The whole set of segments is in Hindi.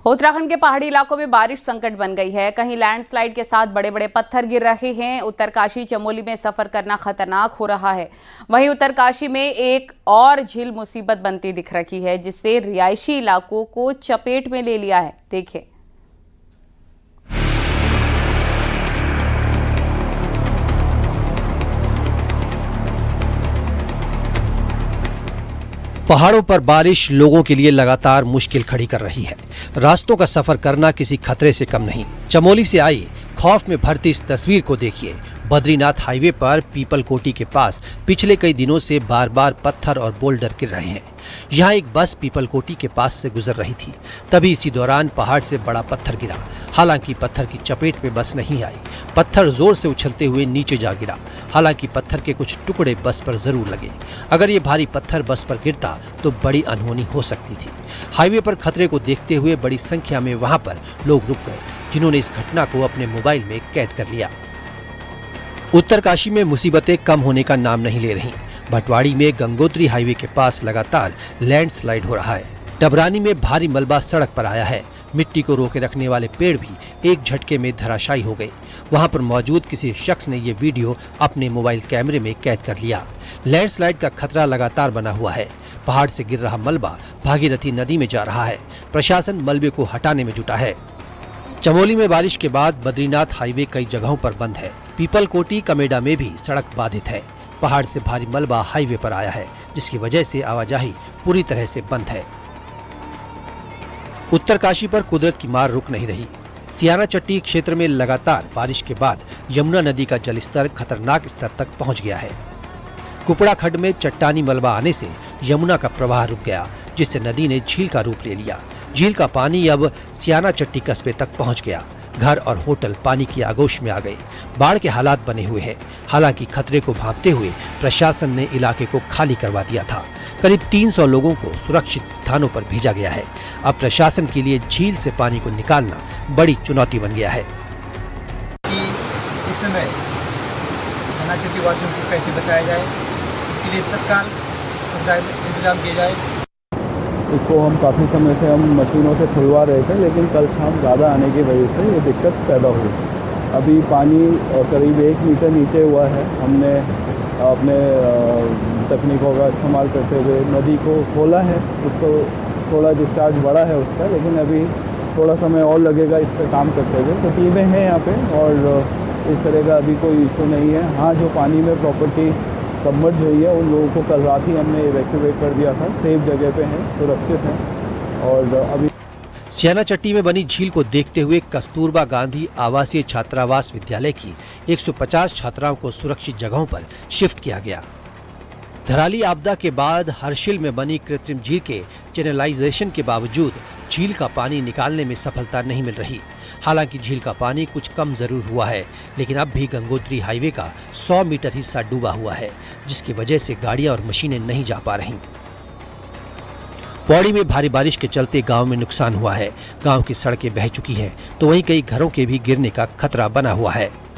उत्तराखंड के पहाड़ी इलाकों में बारिश संकट बन गई है। कहीं लैंडस्लाइड के साथ बड़े बड़े पत्थर गिर रहे हैं। उत्तरकाशी चमोली में सफर करना खतरनाक हो रहा है। वहीं उत्तरकाशी में एक और झील मुसीबत बनती दिख रही है, जिससे रिहायशी इलाकों को चपेट में ले लिया है। देखिए। पहाड़ों पर बारिश लोगों के लिए लगातार मुश्किल खड़ी कर रही है। रास्तों का सफर करना किसी खतरे से कम नहीं। चमोली से आई खौफ में भरती इस तस्वीर को देखिए। बद्रीनाथ हाईवे पर पीपलकोटी के पास पिछले कई दिनों से बार बार पत्थर और बोल्डर गिर रहे हैं। यहाँ एक बस पीपलकोटी के पास से गुजर रही थी, तभी इसी दौरान पहाड़ से बड़ा पत्थर गिरा। हालांकि पत्थर की चपेट में बस नहीं आई। पत्थर जोर से उछलते हुए नीचे जा गिरा। हालांकि पत्थर के कुछ टुकड़े बस पर जरूर लगे। अगर ये भारी पत्थर बस पर गिरता तो बड़ी अनहोनी हो सकती थी। हाईवे पर खतरे को देखते हुए बड़ी संख्या में वहां पर लोग रुक गए, जिन्होंने इस घटना को अपने मोबाइल में कैद कर लिया। उत्तरकाशी में मुसीबतें कम होने का नाम नहीं ले रही। भटवाड़ी में गंगोत्री हाईवे के पास लगातार लैंडस्लाइड हो रहा है। डबरानी में भारी मलबा सड़क पर आया है। मिट्टी को रोके रखने वाले पेड़ भी एक झटके में धराशायी हो गए। वहां पर मौजूद किसी शख्स ने ये वीडियो अपने मोबाइल कैमरे में कैद कर लिया। लैंडस्लाइड का खतरा लगातार बना हुआ है। पहाड़ से गिर रहा मलबा भागीरथी नदी में जा रहा है। प्रशासन मलबे को हटाने में जुटा है। चमोली में बारिश के बाद बद्रीनाथ हाईवे कई जगहों पर बंद है। पीपलकोटी कमेडा में भी सड़क बाधित है। पहाड़ से भारी मलबा हाईवे पर आया है, जिसकी वजह से आवाजाही पूरी तरह से बंद है। उत्तरकाशी पर कुदरत की मार रुक नहीं रही। सियाना चट्टी क्षेत्र में लगातार बारिश के बाद यमुना नदी का जलस्तर खतरनाक स्तर तक पहुंच गया है। कुपड़ा खड्ड में चट्टानी मलबा आने से यमुना का प्रवाह रुक गया, जिससे नदी ने झील का रूप ले लिया। झील का पानी अब सियाना चट्टी कस्बे तक पहुंच गया। घर और होटल पानी की आगोश में आ गए। बाढ़ के हालात बने हुए हैं। हालांकि खतरे को भांपते हुए प्रशासन ने इलाके को खाली करवा दिया था। करीब 300 लोगों को सुरक्षित स्थानों पर भेजा गया है। अब प्रशासन के लिए झील से पानी को निकालना बड़ी चुनौती बन गया है। इस समय सियाना चट्टी वासियों को कैसे बचाया जाए, इसके लिए तत्काल इंतजाम किया जाए। इसको हम काफ़ी समय से हम मशीनों से खुलवा रहे थे, लेकिन कल शाम ज़्यादा आने की वजह से ये दिक्कत पैदा हुई। अभी पानी करीब 1 मीटर नीचे हुआ है। हमने अपने तकनीकों का इस्तेमाल करते हुए नदी को खोला है। उसको थोड़ा डिस्चार्ज बढ़ा है उसका, लेकिन अभी थोड़ा समय और लगेगा इस पर काम करते हुए। तो टीमें हैं यहाँ पे और इस तरह का अभी कोई इशू नहीं है। हाँ, जो पानी में प्रॉपर्टी सबमर्ज हुई है उन लोगों को कल रात ही हमने इवैक्यूएट कर दिया था। सेफ जगह पे हैं, सुरक्षित हैं। और अभी सियाना चट्टी में बनी झील को देखते हुए कस्तूरबा गांधी आवासीय छात्रावास विद्यालय की 150 छात्राओं को सुरक्षित जगहों पर शिफ्ट किया गया। धराली आपदा के बाद हर्षिल में बनी कृत्रिम झील के चैनलाइजेशन के बावजूद झील का पानी निकालने में सफलता नहीं मिल रही। हालांकि झील का पानी कुछ कम जरूर हुआ है, लेकिन अब भी गंगोत्री हाईवे का 100 मीटर हिस्सा डूबा हुआ है, जिसकी वजह से गाड़ियां और मशीनें नहीं जा पा रहीं। पौड़ी में भारी बारिश के चलते गांव में नुकसान हुआ है। गांव की सड़कें बह चुकी हैं, तो वहीं कई घरों के भी गिरने का खतरा बना हुआ है।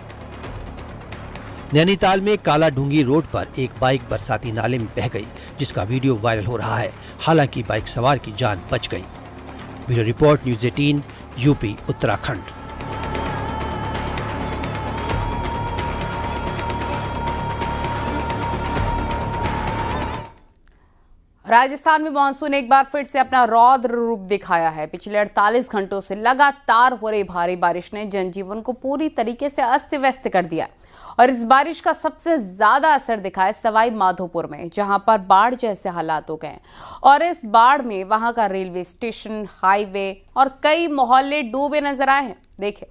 नैनीताल में काला ढूंगी रोड पर एक बाइक बरसाती नाले में बह गई, जिसका वीडियो वायरल हो रहा है। हालांकि बाइक सवार की जान बच गई। Bureau report, news 18, UP, Uttarakhand. Rajasthan में मानसून एक बार फिर से अपना रौद्र रूप दिखाया है। पिछले 48 घंटों से लगातार हो रही भारी बारिश ने जनजीवन को पूरी तरीके से अस्त व्यस्त कर दिया। और इस बारिश का सबसे ज्यादा असर दिखा है सवाई माधोपुर में, जहां पर बाढ़ जैसे हालात हो गए। और इस बाढ़ में वहां का रेलवे स्टेशन, हाईवे और कई मोहल्ले डूबे नजर आए हैं। देखिए।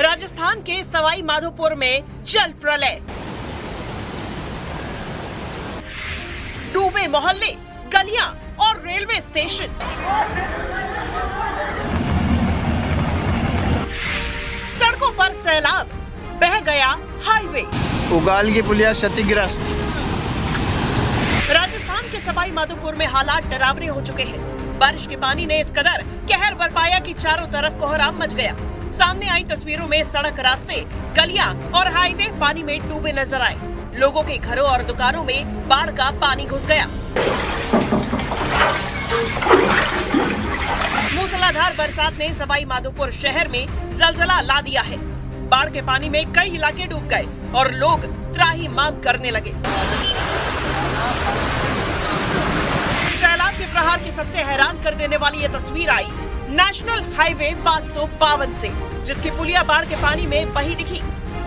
राजस्थान के सवाई माधोपुर में जल प्रलय, डूबे मोहल्ले, गलियां और रेलवे स्टेशन। सड़कों पर सैलाब, बह गया हाईवे। उगाल की पुलिया क्षतिग्रस्त। राजस्थान के सवाई माधोपुर में हालात डरावने हो चुके हैं। बारिश के पानी ने इस कदर कहर बरपाया कि चारों तरफ कोहराम मच गया। सामने आई तस्वीरों में सड़क, रास्ते, गलियां और हाईवे पानी में डूबे नजर आए। लोगों के घरों और दुकानों में बाढ़ का पानी घुस गया। मूसलाधार बरसात ने सवाई माधोपुर शहर में जलजला ला दिया है। बाढ़ के पानी में कई इलाके डूब गए और लोग त्राही माम करने लगे। सैलाब के प्रहार की सबसे हैरान कर देने वाली ये तस्वीर आई नेशनल हाईवे 552 से, जिसकी पुलिया बाढ़ के पानी में बही दिखी।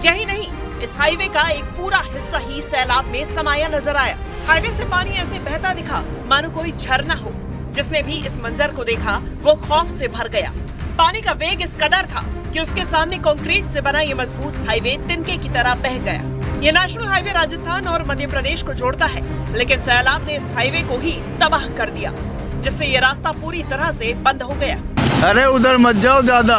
यही नहीं, इस हाईवे का एक पूरा हिस्सा ही सैलाब में समाया नजर आया। हाईवे से पानी ऐसे बहता दिखा मानो कोई झरना हो। जिसने भी इस मंजर को देखा वो खौफ से भर गया। पानी का वेग इस कदर था कि उसके सामने कंक्रीट से बना ये मजबूत हाईवे तिनके की तरह बह गया। ये नेशनल हाईवे राजस्थान और मध्य प्रदेश को जोड़ता है, लेकिन सैलाब ने इस हाईवे को ही तबाह कर दिया, जिससे ये रास्ता पूरी तरह से बंद हो गया। अरे उधर मत जाओ ज्यादा।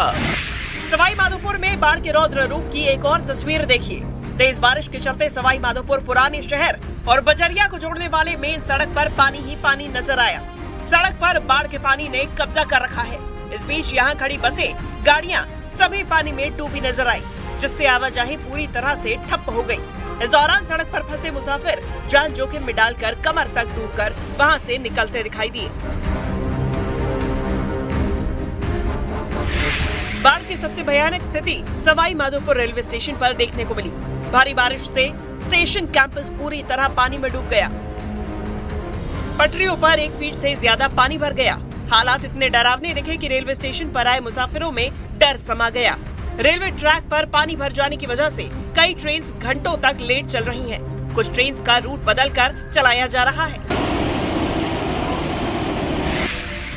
सवाई माधोपुर में बाढ़ के रौद्र रूप की एक और तस्वीर देखिए। तेज बारिश के चलते सवाई माधोपुर पुराने शहर और बजरिया को जोड़ने वाले मेन सड़क पर पानी ही पानी नजर आया। सड़क पर बाढ़ के पानी ने कब्जा कर रखा है। इस बीच यहाँ खड़ी बसें, गाड़ियाँ सभी पानी में डूबी नजर आई, जिससे आवाजाही पूरी तरह से ठप हो गई। इस दौरान सड़क पर फंसे मुसाफिर जान जोखिम में डालकर कमर तक डूबकर वहाँ से निकलते दिखाई दिए। बाढ़ की सबसे भयानक स्थिति सवाई माधोपुर रेलवे स्टेशन पर देखने को मिली। भारी बारिश से स्टेशन कैंपस पूरी तरह पानी में डूब गया। पटरियों पर 1 फीट से ज्यादा पानी भर गया। हालात इतने डरावने दिखे कि रेलवे स्टेशन पर आए मुसाफिरों में डर समा गया। रेलवे ट्रैक पर पानी भर जाने की वजह से कई ट्रेन घंटों तक लेट चल रही हैं। कुछ ट्रेन का रूट बदलकर चलाया जा रहा है।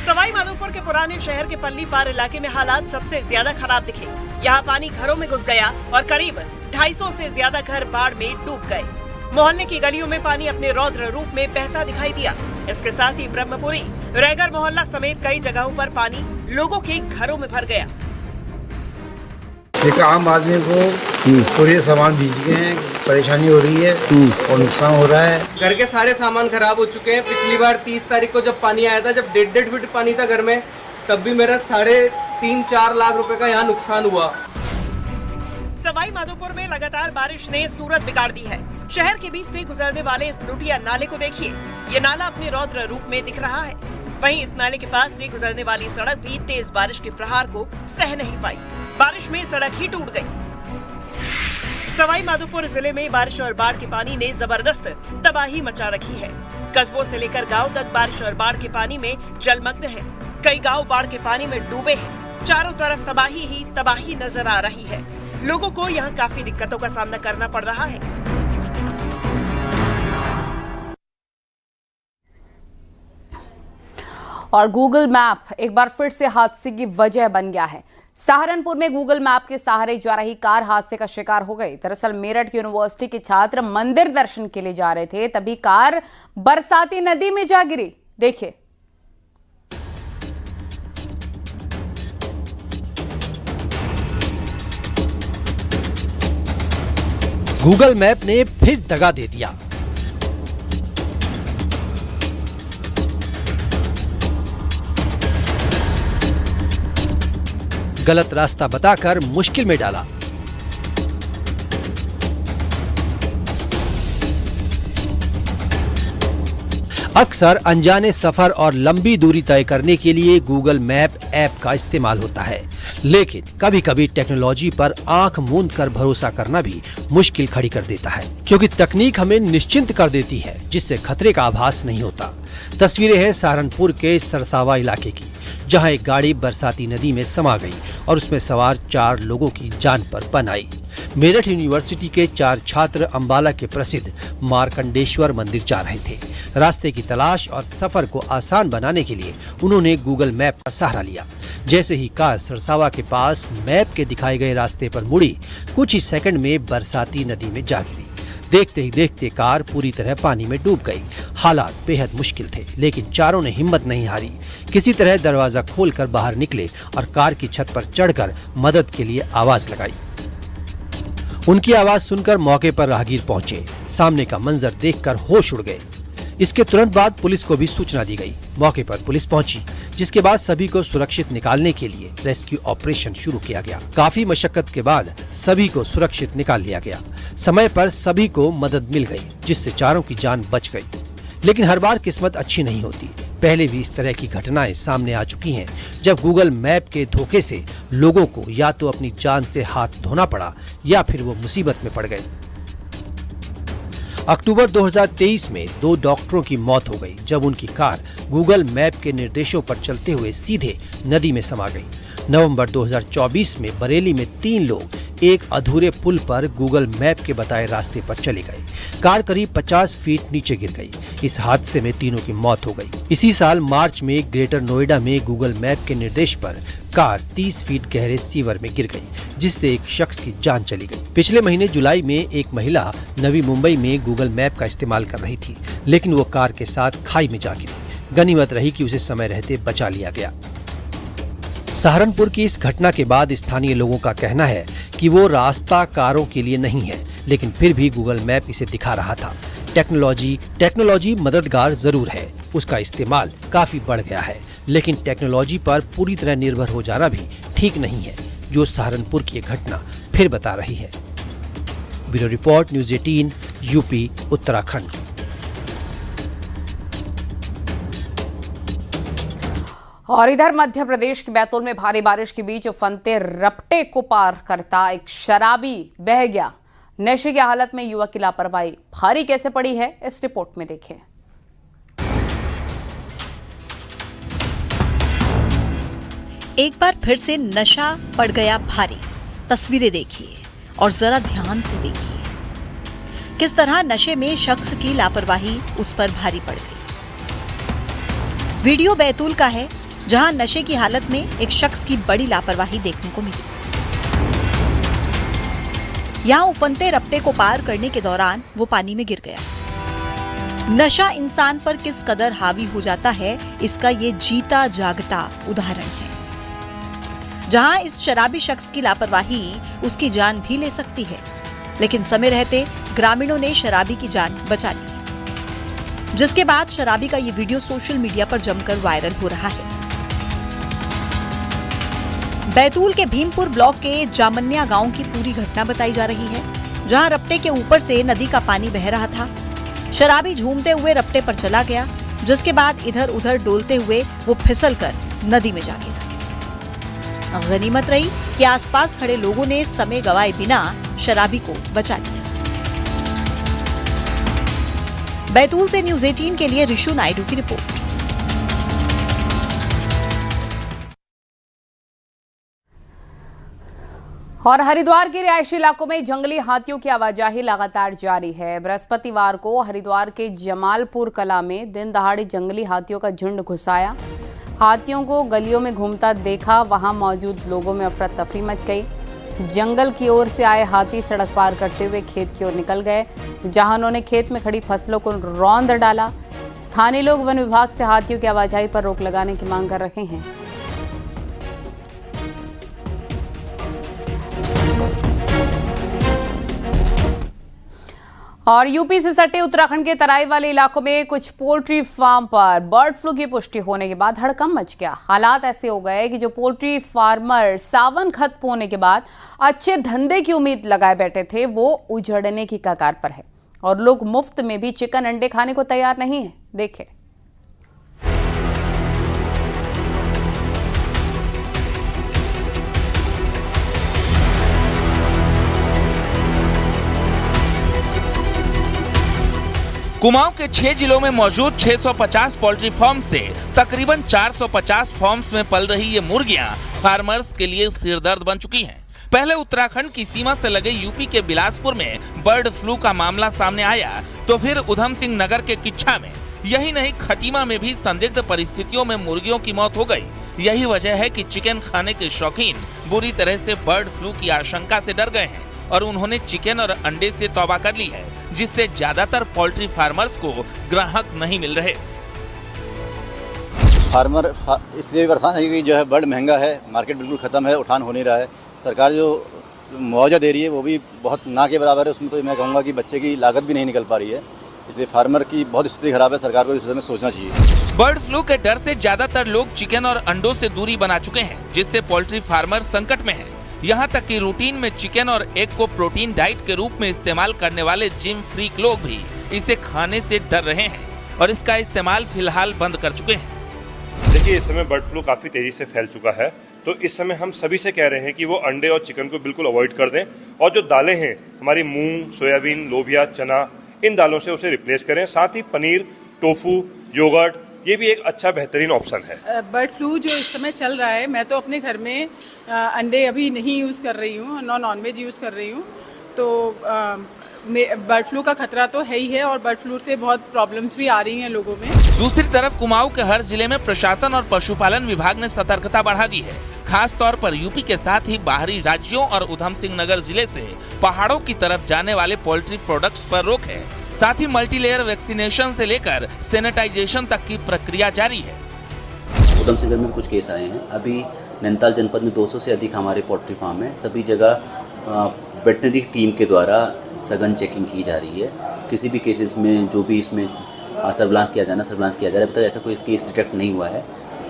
सवाई माधोपुर के पुराने शहर के पल्ली पार इलाके में हालात सबसे ज्यादा खराब दिखे। यहाँ पानी घरों में घुस गया और करीब 250 से ज्यादा घर बाढ़ में डूब गए। मोहल्ले की गलियों में पानी अपने रौद्र रूप में बहता दिखाई दिया। इसके साथ ही ब्रह्मपुरी, रैगर मोहल्ला समेत कई जगहों पर पानी लोगों के घरों में भर गया। एक आम आदमी को पूरे सामान भीज गए हैं, परेशानी हो रही है और नुकसान हो रहा है। घर के सारे सामान खराब हो चुके हैं। पिछली बार 30 तारीख को जब पानी आया था, जब 1.5 फीट पानी था घर में, तब भी मेरा 3.5-4 लाख रुपए का यहाँ नुकसान हुआ। सवाई माधोपुर में लगातार बारिश ने सूरत बिगाड़ दी है। शहर के बीच से गुजरने वाले इस लुटिया नाले को देखिए। ये नाला अपने रौद्र रूप में दिख रहा है। वहीं इस नाले के पास से गुजरने वाली सड़क भी तेज बारिश के प्रहार को सह नहीं पाई। बारिश में सड़क ही टूट गई। सवाई माधोपुर जिले में बारिश और बाढ़ के पानी ने जबरदस्त तबाही मचा रखी है। कस्बों से लेकर गांव तक बारिश और बाढ़ के पानी में जलमग्न है। कई गांव बाढ़ के पानी में डूबे हैं। चारों तरफ तबाही ही तबाही नजर आ रही है। लोगों को यहाँ काफी दिक्कतों का सामना करना पड़ रहा है। और गूगल मैप एक बार फिर से हादसे की वजह बन गया है। सहारनपुर में गूगल मैप के सहारे जा रही कार हादसे का शिकार हो गई। दरअसल मेरठ यूनिवर्सिटी के छात्र मंदिर दर्शन के लिए जा रहे थे, तभी कार बरसाती नदी में जा गिरी। देखिए। गूगल मैप ने फिर दगा दे दिया। गलत रास्ता बताकर मुश्किल में डाला। अक्सर अनजाने सफर और लंबी दूरी तय करने के लिए गूगल मैप ऐप का इस्तेमाल होता है, लेकिन कभी कभी टेक्नोलॉजी पर आंख मूंद कर भरोसा करना भी मुश्किल खड़ी कर देता है, क्योंकि तकनीक हमें निश्चिंत कर देती है, जिससे खतरे का आभास नहीं होता। तस्वीरें हैं सहारनपुर के सरसावा इलाके की, जहां एक गाड़ी बरसाती नदी में समा गई और उसमें सवार 4 लोगों की जान पर पन आई। मेरठ यूनिवर्सिटी के 4 छात्र अंबाला के प्रसिद्ध मार्कंडेश्वर मंदिर जा रहे थे। रास्ते की तलाश और सफर को आसान बनाने के लिए उन्होंने गूगल मैप का सहारा लिया। जैसे ही कार सरसावा के पास मैप के दिखाए गए रास्ते पर मुड़ी, कुछ ही सेकंड में बरसाती नदी में जा गिरी। देखते ही देखते कार पूरी तरह पानी में डूब गई। हालात बेहद मुश्किल थे, लेकिन चारों ने हिम्मत नहीं हारी। किसी तरह दरवाजा खोलकर बाहर निकले और कार की छत पर चढ़कर मदद के लिए आवाज लगाई। उनकी आवाज सुनकर मौके पर राहगीर पहुंचे। सामने का मंजर देखकर होश उड़ गए। इसके तुरंत बाद पुलिस को भी सूचना दी गई। मौके पर पुलिस पहुंची। जिसके बाद सभी को सुरक्षित निकालने के लिए रेस्क्यू ऑपरेशन शुरू किया गया। काफी मशक्कत के बाद सभी को सुरक्षित निकाल लिया गया। समय पर सभी को मदद मिल गई, जिससे चारों की जान बच गई। लेकिन हर बार किस्मत अच्छी नहीं होती। पहले भी इस तरह की घटनाएं सामने आ चुकी हैं, जब गूगल मैप के धोखे से लोगों को या तो अपनी जान से हाथ धोना पड़ा या फिर वो मुसीबत में पड़ गए। अक्टूबर 2023 में 2 डॉक्टरों की मौत हो गई, जब उनकी कार गूगल मैप के निर्देशों पर चलते हुए सीधे नदी में समा गई। नवंबर 2024 में बरेली में 3 लोग एक अधूरे पुल पर गूगल मैप के बताए रास्ते पर चले गए। कार करीब 50 फीट नीचे गिर गई। इस हादसे में तीनों की मौत हो गई। इसी साल मार्च में ग्रेटर नोएडा में गूगल मैप के निर्देश पर कार 30 फीट गहरे सीवर में गिर गई, जिससे एक शख्स की जान चली गई। पिछले महीने जुलाई में एक महिला नवी मुंबई में गूगल मैप का इस्तेमाल कर रही थी, लेकिन वो कार के साथ खाई में जा गिरी। गनीमत रही कि उसे समय रहते बचा लिया गया। सहारनपुर की इस घटना के बाद स्थानीय लोगों का कहना है कि वो रास्ता कारों के लिए नहीं है, लेकिन फिर भी गूगल मैप इसे दिखा रहा था। टेक्नोलॉजी मददगार जरूर है, उसका इस्तेमाल काफी बढ़ गया है, लेकिन टेक्नोलॉजी पर पूरी तरह निर्भर हो जाना भी ठीक नहीं है, जो सहारनपुर की घटना फिर बता रही है। Bureau report, news 18, UP, Uttarakhand. और इधर मध्य प्रदेश के बैतूल में भारी बारिश के बीच उफनते रपटे को पार करता एक शराबी बह गया। नशे की हालत में युवक की लापरवाही भारी कैसे पड़ी है, इस रिपोर्ट में देखें। एक बार फिर से नशा पड़ गया भारी। तस्वीरें देखिए और जरा ध्यान से देखिए किस तरह नशे में शख्स की लापरवाही उस पर भारी पड़ गई। वीडियो बैतूल का है, जहां नशे की हालत में एक शख्स की बड़ी लापरवाही देखने को मिली। यहां उफनते रपटे को पार करने के दौरान वो पानी में गिर गया। नशा इंसान पर किस कदर हावी हो जाता है, इसका ये जीता जागता उदाहरण है। जहां इस शराबी शख्स की लापरवाही उसकी जान भी ले सकती है, लेकिन समय रहते ग्रामीणों ने शराबी की जान बचा ली, जिसके बाद शराबी का ये वीडियो सोशल मीडिया पर जमकर वायरल हो रहा है। बैतूल के भीमपुर ब्लॉक के जामन्या गांव की पूरी घटना बताई जा रही है, जहां रपटे के ऊपर से नदी का पानी बह रहा था। शराबी झूमते हुए रपटे पर चला गया, जिसके बाद इधर उधर डोलते हुए वो फिसलकर नदी में जा गिरा। गनीमत रही कि आसपास खड़े लोगों ने समय गवाए बिना शराबी को बचा लिया। बैतूल से न्यूज़ 18 के लिए ऋषु नायडू की रिपोर्ट। और हरिद्वार के रिहायशी इलाकों में जंगली हाथियों की आवाजाही लगातार जारी है। बृहस्पतिवार को हरिद्वार के जमालपुर कला में दिन दहाड़े जंगली हाथियों का झुंड घुस आया। हाथियों को गलियों में घूमता देखा वहां मौजूद लोगों में अफरा तफरी मच गई। जंगल की ओर से आए हाथी सड़क पार करते हुए खेत की ओर निकल गए, जहां उन्होंने खेत में खड़ी फसलों को रौंद डाला। स्थानीय लोग वन विभाग से हाथियों की आवाजाही पर रोक लगाने की मांग कर रहे हैं। और यूपी से सटे उत्तराखंड के तराई वाले इलाकों में कुछ पोल्ट्री फार्म पर बर्ड फ्लू की पुष्टि होने के बाद हड़कंप मच गया। हालात ऐसे हो गए कि जो पोल्ट्री फार्मर सावन खत्म होने के बाद अच्छे धंधे की उम्मीद लगाए बैठे थे, वो उजड़ने की कगार पर है और लोग मुफ्त में भी चिकन अंडे खाने को तैयार नहीं है। देखें। कुमाऊं के 6 जिलों में मौजूद 650 पोल्ट्री फार्म से तकरीबन 450 फार्म्स में पल रही ये मुर्गियां फार्मर्स के लिए सिरदर्द बन चुकी हैं। पहले उत्तराखंड की सीमा से लगे यूपी के बिलासपुर में बर्ड फ्लू का मामला सामने आया, तो फिर उधम सिंह नगर के किच्छा में, यही नहीं खटीमा में भी संदिग्ध परिस्थितियों में मुर्गियों की मौत हो गई। यही वजह है कि चिकन खाने के शौकीन बुरी तरह से बर्ड फ्लू की आशंका से डर गए हैं और उन्होंने चिकन और अंडे से तौबा कर ली है, जिससे ज्यादातर पोल्ट्री फार्मर्स को ग्राहक नहीं मिल रहे। फार्मर इसलिए परेशान है कि जो है बर्ड महंगा है, मार्केट बिल्कुल खत्म है, उठान हो नहीं रहा है। सरकार जो मुआवजा दे रही है वो भी बहुत ना के बराबर है। उसमें तो मैं कहूँगा कि बच्चे की लागत भी नहीं निकल पा रही है। इसलिए फार्मर की बहुत स्थिति खराब है, सरकार को इस विषय में सोचना चाहिए। बर्ड फ्लू के डर से ज्यादातर लोग चिकन और अंडों से दूरी बना चुके हैं, जिससे पोल्ट्री फार्मर संकट में है। यहाँ तक कि रूटीन में चिकन और एग को प्रोटीन डाइट के रूप में इस्तेमाल करने वाले जिम फ्रीक लोग भी इसे खाने से डर रहे हैं और इसका इस्तेमाल फिलहाल बंद कर चुके हैं। देखिए, इस समय बर्ड फ्लू काफ़ी तेज़ी से फैल चुका है, तो इस समय हम सभी से कह रहे हैं कि वो अंडे और चिकन को बिल्कुल अवॉइड कर दें और जो दालें हैं हमारी मूंग, सोयाबीन, लोबिया, चना, इन दालों से उसे रिप्लेस करें। साथ ही पनीर, टोफू, योगर्ट, ये भी एक अच्छा बेहतरीन ऑप्शन है। बर्ड फ्लू जो इस समय चल रहा है, मैं तो अपने घर में अंडे अभी नहीं यूज़ कर रही हूँ, नॉन-वेज यूज़ कर रही हूँ, तो बर्ड फ्लू का खतरा तो है ही है और बर्ड फ्लू से बहुत प्रॉब्लम्स भी आ रही हैं लोगों में। दूसरी तरफ कुमाऊं के हर जिले में प्रशासन और पशुपालन विभाग ने सतर्कता बढ़ा दी है। खास तौर पर यूपी के साथ ही बाहरी राज्यों और उधम सिंह नगर जिले से पहाड़ों की तरफ जाने वाले पोल्ट्री प्रोडक्ट्स पर रोक है। साथ ही मल्टीलेयर वैक्सीनेशन से लेकर सैनिटाइजेशन तक की प्रक्रिया जारी है। उधम सिंह नगर में कुछ केस आए हैं। अभी नैनीताल जनपद में 200 से अधिक हमारे पोल्ट्री फार्म है। सभी जगह वेटनरी टीम के द्वारा सघन चेकिंग की जा रही है। किसी भी केसेस में जो भी इसमें सर्विलांस किया जाना सर्विलांस किया जा रहा है। अब तक ऐसा कोई केस डिटेक्ट नहीं हुआ है।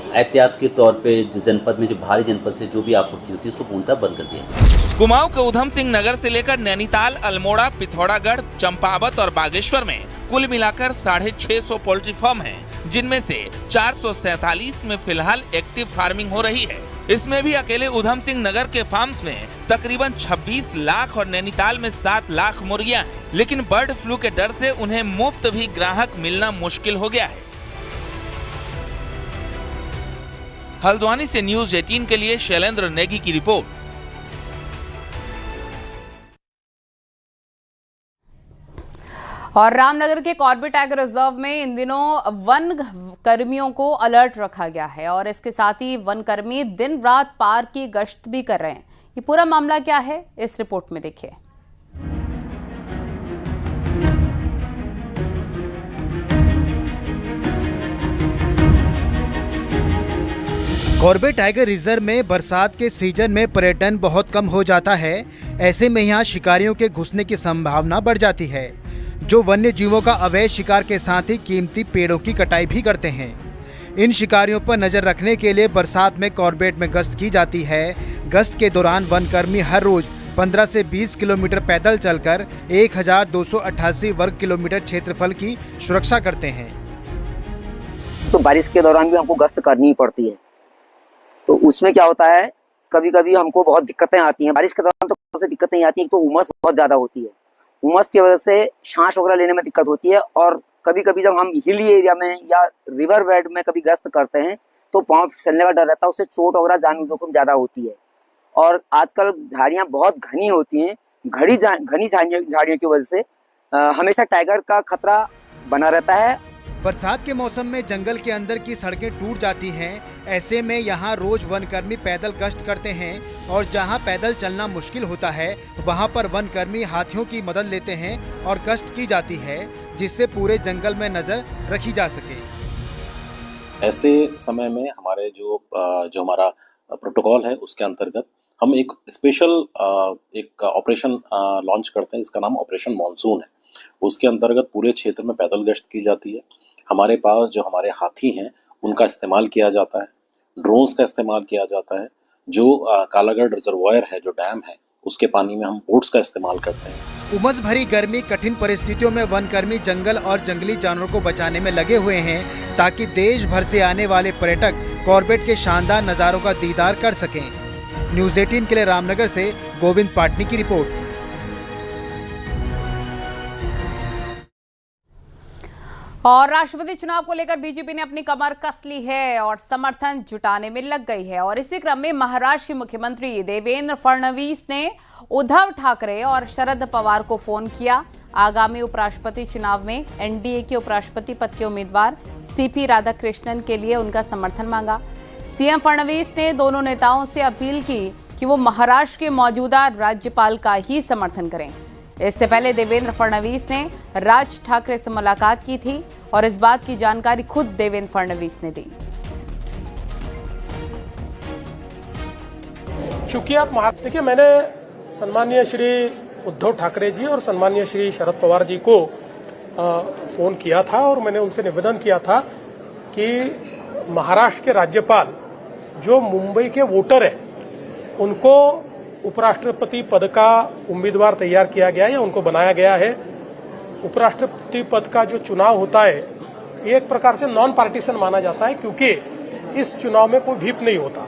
एहतियात के तौर पे जनपद में जो भारी जनपद से जो भी आपूर्ति होती है उसको पूर्णतः बंद कर दिया गया। कुमाऊं के उधम सिंह नगर से लेकर नैनीताल, अल्मोड़ा, पिथौरागढ़, चंपावत और बागेश्वर में कुल मिलाकर 650 पोल्ट्री फार्म हैं, जिनमें से 447 में फिलहाल एक्टिव फार्मिंग हो रही है। इसमें भी अकेले उधम सिंह नगर के फार्म्स में तकरीबन 26 लाख और नैनीताल में 7 लाख मुर्गियां हैं। लेकिन बर्ड फ्लू के डर से उन्हें मुफ्त भी ग्राहक मिलना मुश्किल हो गया है। हल्द्वानी से न्यूज 18 के लिए शैलेंद्र नेगी की रिपोर्ट। और रामनगर के कॉर्बेट टाइगर रिजर्व में इन दिनों वन कर्मियों को अलर्ट रखा गया है और इसके साथ ही वन कर्मी दिन रात पार्क की गश्त भी कर रहे हैं। ये पूरा मामला क्या है, इस रिपोर्ट में देखिए। कॉर्बेट टाइगर रिजर्व में बरसात के सीजन में पर्यटन बहुत कम हो जाता है। ऐसे में यहाँ शिकारियों के घुसने की संभावना बढ़ जाती है, जो वन्य जीवों का अवैध शिकार के साथ ही कीमती पेड़ों की कटाई भी करते हैं। इन शिकारियों पर नजर रखने के लिए बरसात में कॉर्बेट में गश्त की जाती है। गश्त के दौरान वनकर्मी हर रोज 15 से 20 किलोमीटर पैदल चलकर 1288 वर्ग किलोमीटर क्षेत्रफल की सुरक्षा करते हैं। तो बारिश के दौरान भी हमको गश्त करनी ही पड़ती है, तो उसमें क्या होता है, कभी कभी हमको बहुत दिक्कतें आती हैं। बारिश के दौरान तो दिक्कत नहीं आती है, तो उमस बहुत ज़्यादा होती है। उमस की वजह से सांस वगैरह लेने में दिक्कत होती है और कभी कभी जब हम हिली एरिया में या रिवर बेड में कभी गश्त करते हैं तो पाँव फिसलने का डर रहता है, उससे चोट वगैरह जान जोखिम ज़्यादा होती है। और आजकल झाड़ियाँ बहुत घनी होती हैं, घनी झाड़ियों की वजह से हमेशा टाइगर का खतरा बना रहता है। बरसात के मौसम में जंगल के अंदर की सड़कें टूट जाती हैं। ऐसे में यहाँ रोज वनकर्मी पैदल गश्त करते हैं और जहाँ पैदल चलना मुश्किल होता है वहाँ पर वनकर्मी हाथियों की मदद लेते हैं और गश्त की जाती है, जिससे पूरे जंगल में नजर रखी जा सके। ऐसे समय में हमारे जो हमारा प्रोटोकॉल है उसके अंतर्गत हम एक स्पेशल एक ऑपरेशन लॉन्च करते हैं, जिसका नाम ऑपरेशन मॉनसून है। उसके अंतर्गत पूरे क्षेत्र में पैदल गश्त की जाती है। हमारे पास जो हमारे हाथी हैं उनका इस्तेमाल किया जाता है, ड्रोन्स का इस्तेमाल किया जाता है। जो कालागढ़ रिजर्वायर है, जो डैम है, उसके पानी में हम बोट्स का इस्तेमाल करते हैं। उमस भरी गर्मी कठिन परिस्थितियों में वनकर्मी जंगल और जंगली जानवरों को बचाने में लगे हुए हैं, ताकि देश भर से आने वाले पर्यटक कॉर्बेट के शानदार नज़ारों का दीदार कर सकें। न्यूज़ 18 के लिए रामनगर से गोविंद पाटनी की रिपोर्ट। और राष्ट्रपति चुनाव को लेकर बीजेपी ने अपनी कमर कस ली है और समर्थन जुटाने में लग गई है। और इसी क्रम में महाराष्ट्र के मुख्यमंत्री देवेंद्र फडणवीस ने उद्धव ठाकरे और शरद पवार को फोन किया। आगामी उपराष्ट्रपति चुनाव में एनडीए के उपराष्ट्रपति पद के उम्मीदवार सीपी राधाकृष्णन के लिए उनका समर्थन मांगा। सीएम फडणवीस ने दोनों नेताओं से अपील की कि वो महाराष्ट्र के मौजूदा राज्यपाल का ही समर्थन करें। इससे पहले देवेंद्र फडणवीस ने राज ठाकरे से मुलाकात की थी और इस बात की जानकारी खुद देवेंद्र फडणवीस ने दी। चूंकि आप देखिए, मैंने सम्मानीय श्री उद्धव ठाकरे जी और सम्मानीय श्री शरद पवार जी को फ़ोन किया था और मैंने उनसे निवेदन किया था कि महाराष्ट्र के राज्यपाल जो मुंबई के वोटर हैं उनको उपराष्ट्रपति पद का उम्मीदवार तैयार किया गया है या उनको बनाया गया है। उपराष्ट्रपति पद का जो चुनाव होता है ये एक प्रकार से नॉन पार्टीशन माना जाता है, क्योंकि इस चुनाव में कोई व्हिप नहीं होता।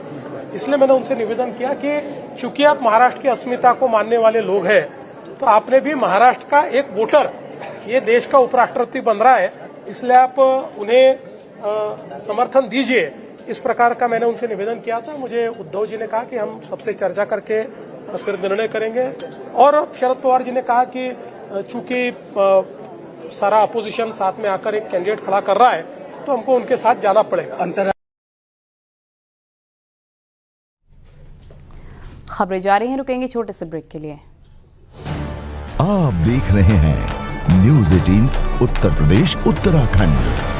इसलिए मैंने उनसे निवेदन किया कि चूंकि आप महाराष्ट्र की अस्मिता को मानने वाले लोग हैं तो आपने भी महाराष्ट्र का एक वोटर ये देश का उपराष्ट्रपति बन रहा है, इसलिए आप उन्हें समर्थन दीजिए। इस प्रकार का मैंने उनसे निवेदन किया था। मुझे उद्धव जी ने कहा कि हम सबसे चर्चा करके फिर निर्णय करेंगे, और शरद पवार जी ने कहा कि चूंकि सारा अपोजिशन साथ में आकर एक कैंडिडेट खड़ा कर रहा है तो हमको उनके साथ जाना पड़ेगा। खबरें जारी हैं, रुकेंगे छोटे से ब्रेक के लिए। आप देख रहे हैं न्यूज़ 18 उत्तर प्रदेश उत्तराखंड।